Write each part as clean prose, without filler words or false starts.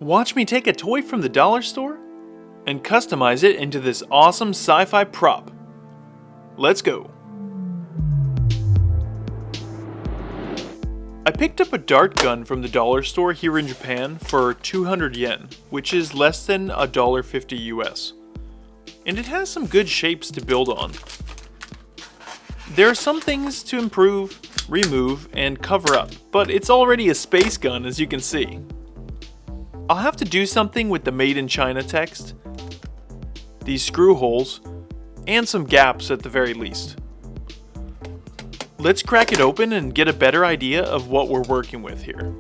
Watch me take a toy from the dollar store and customize it into this awesome sci-fi prop. Let's go. I picked up a dart gun from the dollar store here in Japan for 200 yen, which is less than $1.50 US. And it has some good shapes to build on. There are some things to improve, remove, and cover up, but it's already a space gun, as you can see. I'll have to do something with the Made in China text, these screw holes, and some gaps at the very least. Let's crack it open and get a better idea of what we're working with here.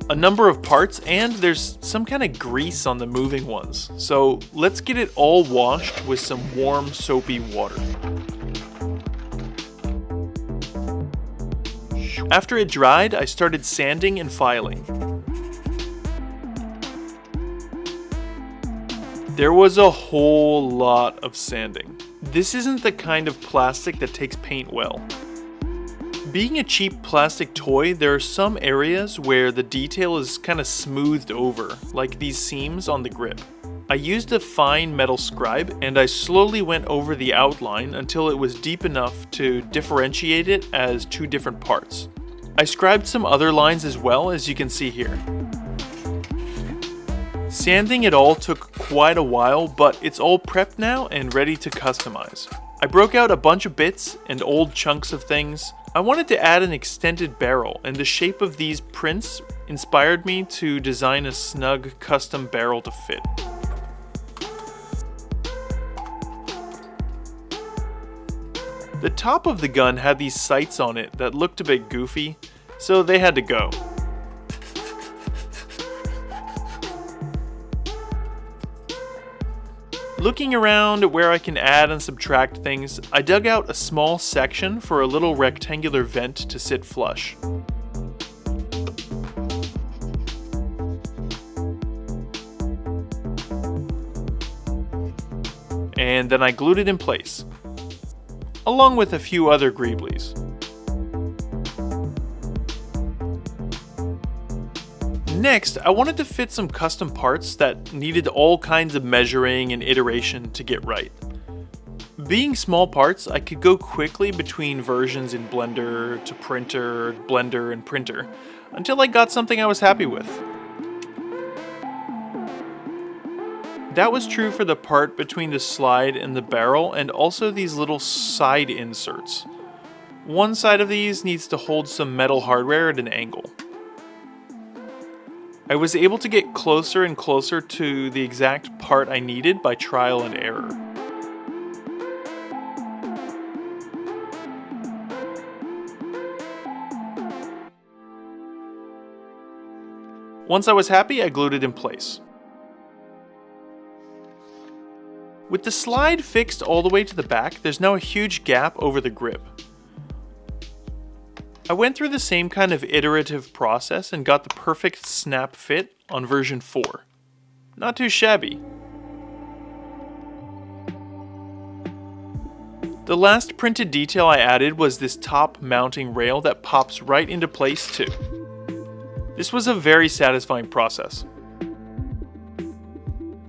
A number of parts, and there's some kind of grease on the moving ones, so let's get it all washed with some warm soapy water. After it dried, I started sanding and filing. There was a whole lot of sanding. This isn't the kind of plastic that takes paint well. Being a cheap plastic toy, there are some areas where the detail is kind of smoothed over, like these seams on the grip. I used a fine metal scribe and I slowly went over the outline until it was deep enough to differentiate it as two different parts. I scribed some other lines as well, as you can see here. Sanding it all took quite a while, but it's all prepped now and ready to customize. I broke out a bunch of bits and old chunks of things. I wanted to add an extended barrel, and the shape of these prints inspired me to design a snug custom barrel to fit. The top of the gun had these sights on it that looked a bit goofy, so they had to go. Looking around at where I can add and subtract things, I dug out a small section for a little rectangular vent to sit flush. And then I glued it in place, along with a few other greeblies. Next, I wanted to fit some custom parts that needed all kinds of measuring and iteration to get right. Being small parts, I could go quickly between versions in Blender to printer, Blender, and printer, until I got something I was happy with. That was true for the part between the slide and the barrel, and also these little side inserts. One side of these needs to hold some metal hardware at an angle. I was able to get closer and closer to the exact part I needed by trial and error. Once I was happy, I glued it in place. With the slide fixed all the way to the back, there's now a huge gap over the grip. I went through the same kind of iterative process and got the perfect snap fit on version 4. Not too shabby. The last printed detail I added was this top mounting rail that pops right into place too. This was a very satisfying process.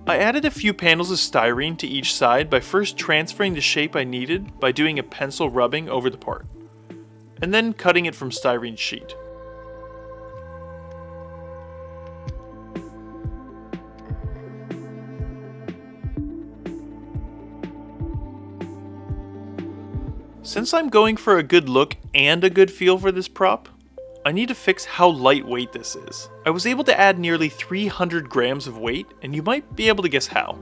I added a few panels of styrene to each side by first transferring the shape I needed by doing a pencil rubbing over the part, and then cutting it from styrene sheet. Since I'm going for a good look and a good feel for this prop, I need to fix how lightweight this is. I was able to add nearly 300 grams of weight, and you might be able to guess how.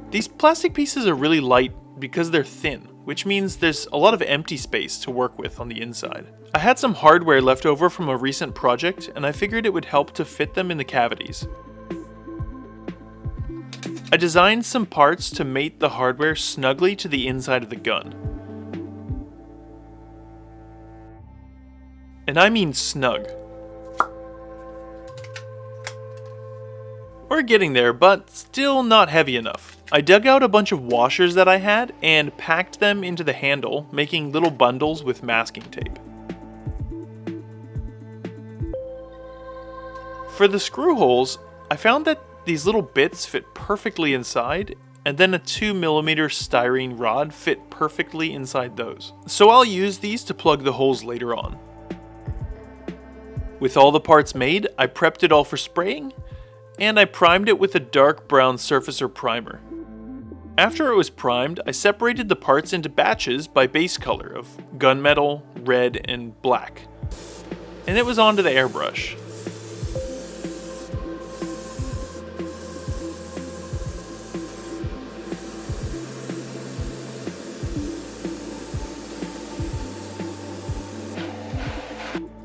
These plastic pieces are really light because they're thin, which means there's a lot of empty space to work with on the inside. I had some hardware left over from a recent project, and I figured it would help to fit them in the cavities. I designed some parts to mate the hardware snugly to the inside of the gun. And I mean snug. We're getting there, but still not heavy enough. I dug out a bunch of washers that I had and packed them into the handle, making little bundles with masking tape. For the screw holes, I found that these little bits fit perfectly inside, and then a 2mm styrene rod fit perfectly inside those. So I'll use these to plug the holes later on. With all the parts made, I prepped it all for spraying, and I primed it with a dark brown surfacer primer. After it was primed, I separated the parts into batches by base color of gunmetal, red, and black. And it was onto the airbrush.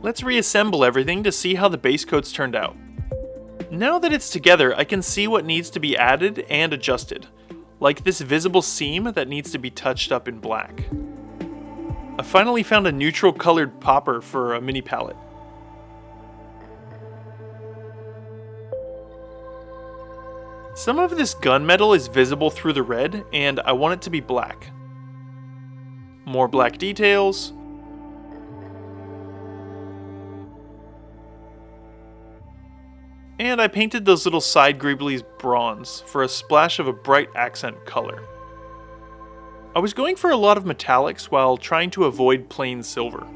Let's reassemble everything to see how the base coats turned out. Now that it's together, I can see what needs to be added and adjusted, like this visible seam that needs to be touched up in black. I finally found a neutral colored popper for a mini pallet. Some of this gunmetal is visible through the red, and I want it to be black. More black details. And I painted those little side greeblies bronze for a splash of a bright accent color. I was going for a lot of metallics while trying to avoid plain silver.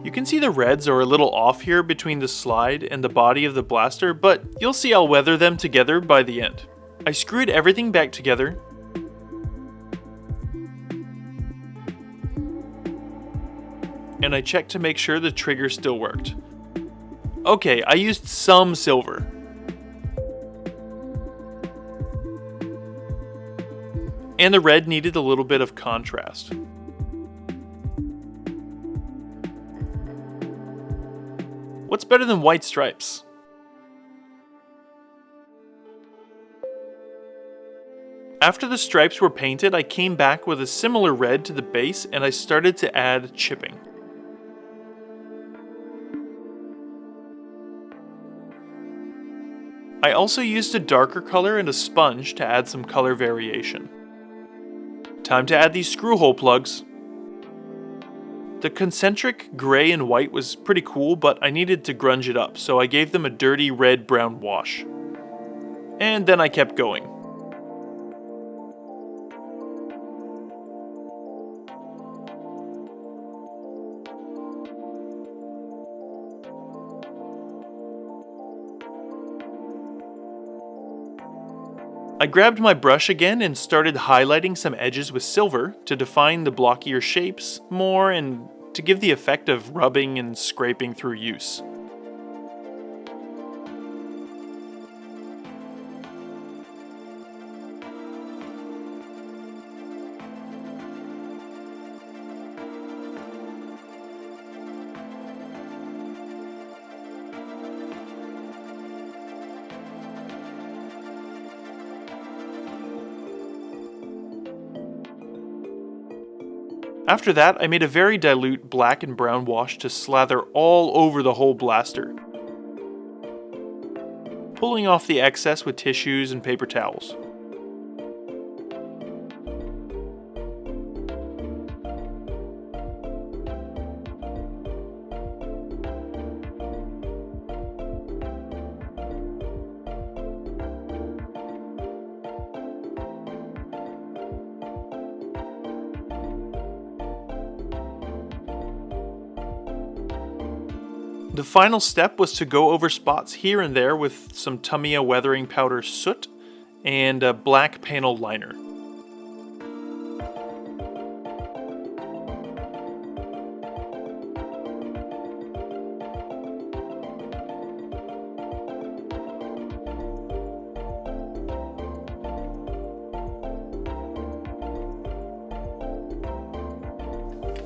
You can see the reds are a little off here between the slide and the body of the blaster, but you'll see I'll weather them together by the end. I screwed everything back together. And I checked to make sure the trigger still worked. Okay, I used some silver. And the red needed a little bit of contrast. What's better than white stripes? After the stripes were painted, I came back with a similar red to the base and I started to add chipping. I also used a darker color and a sponge to add some color variation. Time to add these screw hole plugs. The concentric gray and white was pretty cool, but I needed to grunge it up, so I gave them a dirty red-brown wash. And then I kept going. I grabbed my brush again and started highlighting some edges with silver to define the blockier shapes more and to give the effect of rubbing and scraping through use. After that, I made a very dilute black and brown wash to slather all over the whole blaster, pulling off the excess with tissues and paper towels. The final step was to go over spots here and there with some Tamiya weathering powder soot and a black panel liner.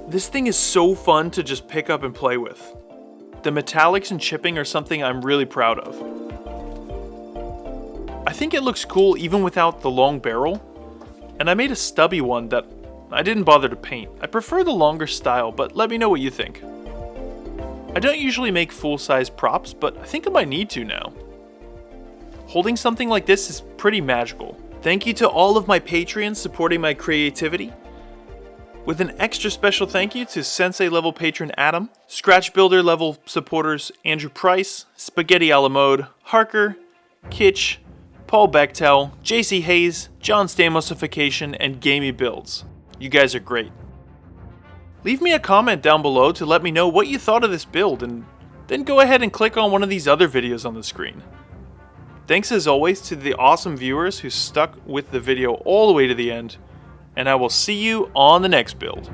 This thing is so fun to just pick up and play with. The metallics and chipping are something I'm really proud of. I think it looks cool even without the long barrel, and I made a stubby one that I didn't bother to paint. I prefer the longer style, but let me know what you think. I don't usually make full-size props, but I think I might need to now. Holding something like this is pretty magical. Thank you to all of my Patreons supporting my creativity. With an extra special thank you to Sensei level patron Adam, Scratch Builder level supporters Andrew Price, Spaghetti a la Mode, Harker, Kitsch, Paul Bechtel, JC Hayes, John Stamosification, and Gamey Builds. You guys are great. Leave me a comment down below to let me know what you thought of this build, and then go ahead and click on one of these other videos on the screen. Thanks as always to the awesome viewers who stuck with the video all the way to the end, and I will see you on the next build.